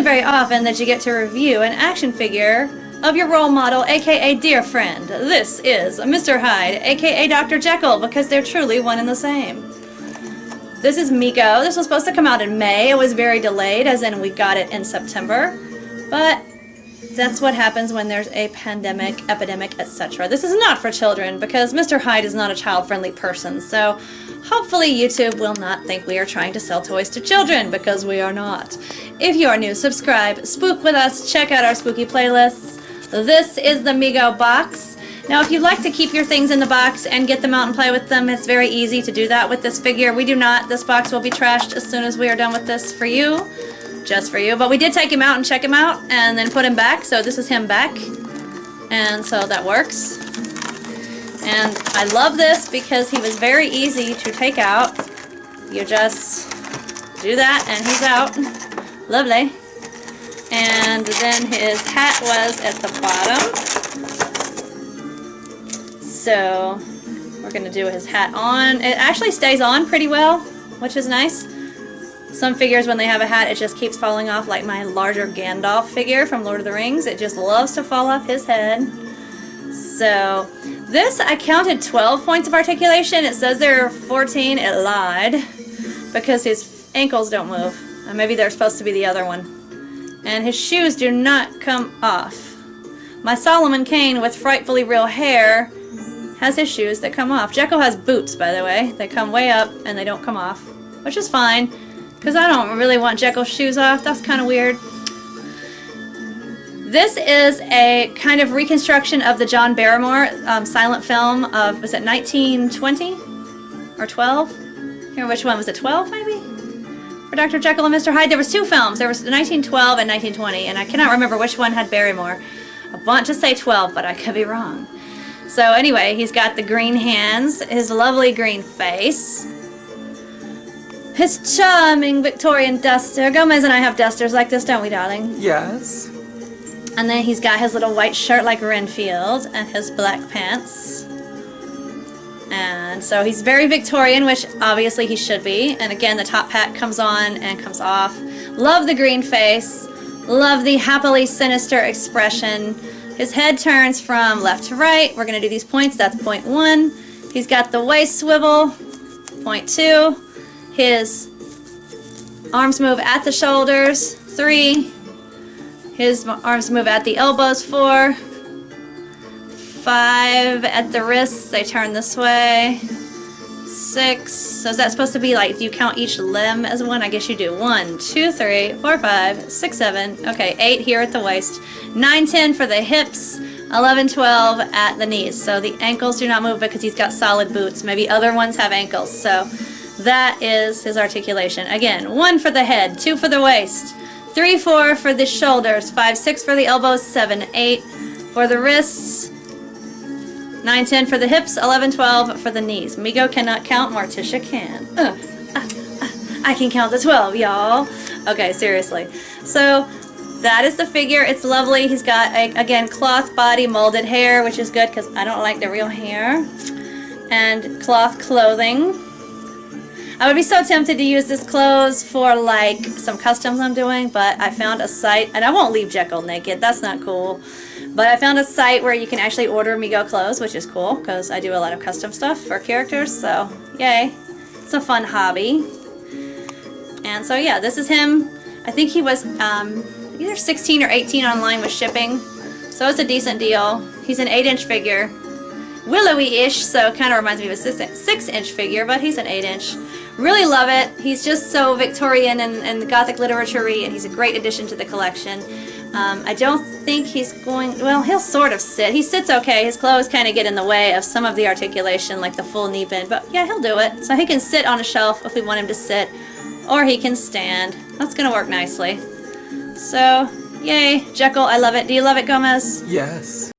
very often that you get to review an action figure of your role model, aka dear friend. This is Mr. Hyde, aka Dr. Jekyll, because they're truly one and the same. This is Mego. This was supposed to come out in May. It was very delayed, as in we got it in September. But that's what happens when there's a pandemic, epidemic, etc. This is not for children, because Mr. Hyde is not a child-friendly person, so hopefully YouTube will not think we are trying to sell toys to children, because we are not. If you are new, subscribe, spook with us, check out our spooky playlists. This is the Mego box. Now, if you'd like to keep your things in the box and get them out and play with them, it's very easy to do that with this figure. We do not. This box will be trashed as soon as we are done with this for you. Just for you. But we did take him out and check him out and then put him back. So this is him back. And so that works. And I love this because he was very easy to take out. You just do that and he's out. Lovely. And then his hat was at the bottom. So we're going to do his hat on. It actually stays on pretty well, which is nice. Some figures, when they have a hat, it just keeps falling off, like my larger Gandalf figure from Lord of the Rings. It just loves to fall off his head. So this, I counted 12 points of articulation. It says there are 14. It lied because his ankles don't move. Or maybe they're supposed to be the other one. And his shoes do not come off. My Solomon Kane with frightfully real hair has his shoes that come off. Jekyll has boots, by the way. They come way up and they don't come off, which is fine, because I don't really want Jekyll's shoes off. That's kind of weird. This is a kind of reconstruction of the John Barrymore silent film of, was it 1920 or 12? Here, which one? Was it 12 maybe? For Dr. Jekyll and Mr. Hyde. There was two films. There was 1912 and 1920, and I cannot remember which one had Barrymore. I want to say 12, but I could be wrong. So anyway, he's got the green hands, his lovely green face, his charming Victorian duster. Gomez and I have dusters like this, don't we, darling? Yes. And then he's got his little white shirt like Renfield and his black pants. And so he's very Victorian, which obviously he should be. And again, the top hat comes on and comes off. Love the green face. Love the happily sinister expression. His head turns from left to right. We're going to do these points. That's point 1. He's got the waist swivel. Point 2. His arms move at the shoulders. 3. His arms move at the elbows. 4. 5 at the wrists. They turn this way. 6. So is that supposed to be like, do you count each limb as one? I guess you do. 1, 2, 3, 4, 5, 6, 7. Okay, 8 here at the waist. 9, 10 for the hips. 11, 12 at the knees. So the ankles do not move because he's got solid boots. Maybe other ones have ankles. So that is his articulation. Again, 1 for the head, 2 for the waist, 3, 4 for the shoulders, 5, 6 for the elbows, 7, 8 for the wrists, 9, 10 for the hips, 11, 12 for the knees. Mego cannot count, Morticia can. I can count the 12, y'all. Okay, seriously. So that is the figure. It's lovely. He's got, again, cloth body, molded hair, which is good because I don't like the real hair. And cloth clothing. I would be so tempted to use this clothes for like some customs I'm doing, but I found a site, and I won't leave Jekyll naked. That's not cool. But I found a site where you can actually order Mego clothes, which is cool because I do a lot of custom stuff for characters. So yay, it's a fun hobby. And so yeah, this is him. I think he was either 16 or 18 online with shipping, so it's a decent deal. He's an 8-inch figure, willowy-ish, so it kind of reminds me of a 6-inch figure, but he's an 8-inch. Really love it. He's just so Victorian and Gothic literature-y, and he's a great addition to the collection. I don't think he's going, well, he'll sort of sit. He sits okay. His clothes kind of get in the way of some of the articulation, like the full knee bend, but yeah, he'll do it. So he can sit on a shelf if we want him to sit, or he can stand. That's going to work nicely. So, yay, Jekyll, I love it. Do you love it, Gomez? Yes.